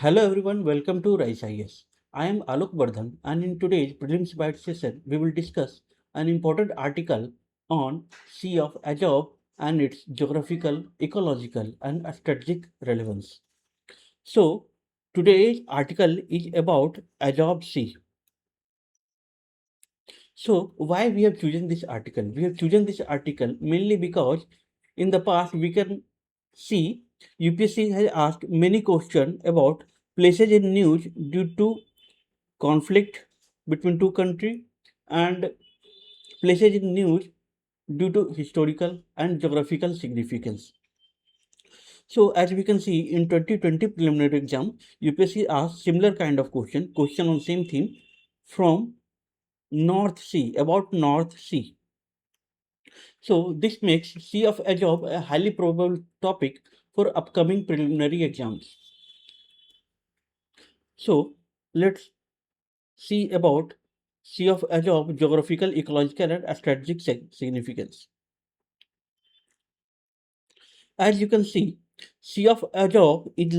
Hello everyone, welcome to Rise IS. I am Alok Bardhan and in today's Prelims Bite session, we will discuss an important article on Sea of Azov and its geographical, ecological and strategic relevance. So, today's article is about Azov Sea. So, why we have chosen this article? We have chosen this article mainly because in the past we can see UPSC has asked many questions about places in news due to conflict between two countries and places in news due to historical and geographical significance. So as we can see in 2020 preliminary exam, UPSC asked similar kind of question on same theme from North Sea, about North Sea. So this makes Sea of Azov a highly probable topic for upcoming preliminary exams. So let's see about Sea of Azov geographical, ecological and strategic significance. As you can see, Sea of Azov is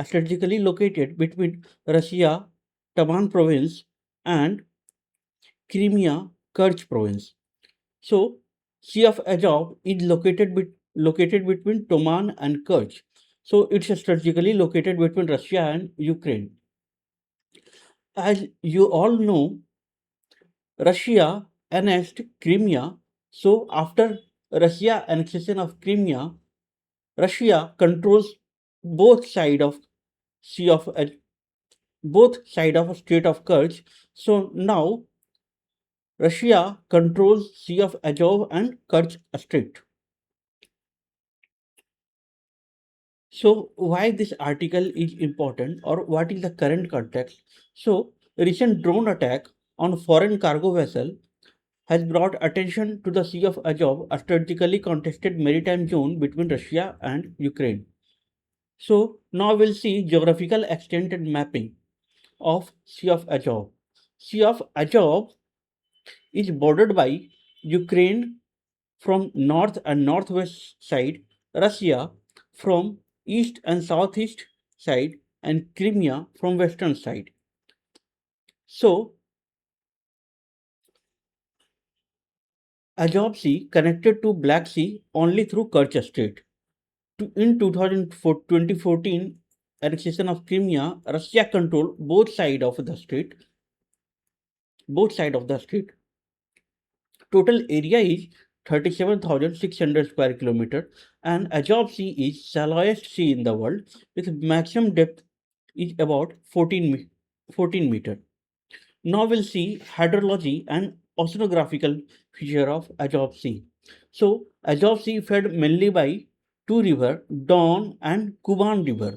strategically located between Russia, Taman province and Crimea, Kerch province. So, Sea of Azov is located between Taman and Kerch. So, it's strategically located between Russia and Ukraine. As you all know, Russia annexed Crimea. So, after Russia annexation of Crimea, Russia controls both side of Sea of both side of Strait of Kerch. So now Russia controls Sea of Azov and Kerch Strait. So why this article is important or what is the current context? So recent drone attack on foreign cargo vessel has brought attention to the Sea of Azov, a strategically contested maritime zone between Russia and Ukraine. So now we'll see geographical extent and mapping of Sea of Azov. Sea of Azov is bordered by Ukraine from north and northwest side, Russia from east and southeast side, and Crimea from western side. So, Azov Sea connected to Black Sea only through Kerch Strait. In 2014 annexation of Crimea, Russia controlled both sides of the strait. Total area is 37,600 square kilometer and Azov Sea is shallowest sea in the world with maximum depth is about 14 meter. Now we'll see hydrology and oceanographical feature of Azov Sea. So Azov Sea fed mainly by two rivers, Don and Kuban river.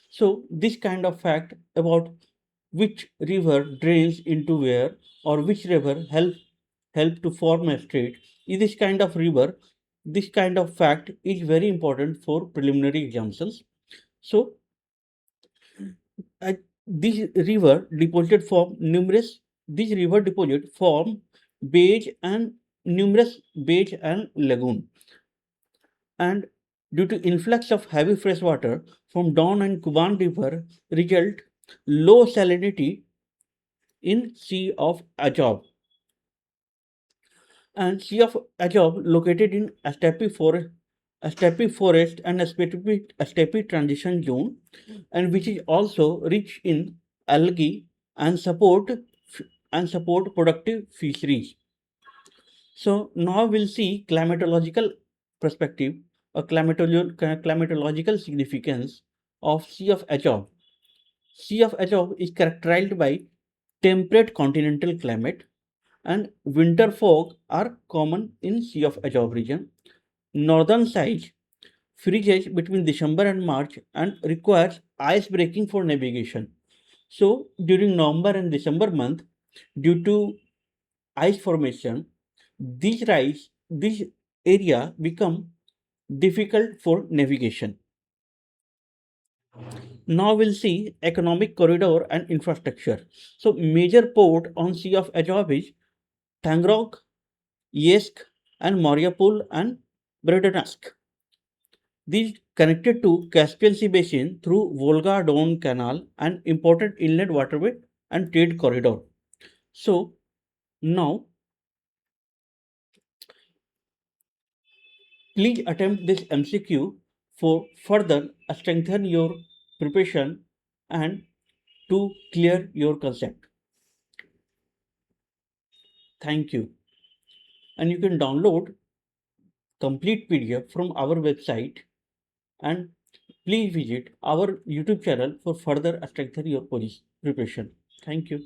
So this kind of fact about which river drains into where or which river help to form a strait is this kind of river. This kind of fact is very important for preliminary examinations. So this river deposit form numerous this river deposit form bays and numerous bays and lagoon, and due to influx of heavy fresh water from Don and Kuban river result low salinity in Sea of Azov. And Sea of Azov located in a steppe forest and a steppe transition zone, and which is also rich in algae and support productive fisheries. So now we'll see climatological perspective or climatological significance of Sea of Azov. Sea of Azov is characterized by temperate continental climate and winter fog are common in Sea of Azov region. Northern side freezes between December and March and requires ice breaking for navigation. So during November and December month, due to ice formation, this area become difficult for navigation. Now we'll see economic corridor and infrastructure. So major port on Sea of Azov is Tangrok, Yesk, and Mariupol and Berdyansk. These connected to Caspian Sea basin through Volga-Don Canal, an important inland waterway and trade corridor. So now please attempt this MCQ for further strengthen your preparation and to clear your concept. Thank you. And you can download complete PDF from our website, and please visit our YouTube channel for further strengthen your preparation. Thank you.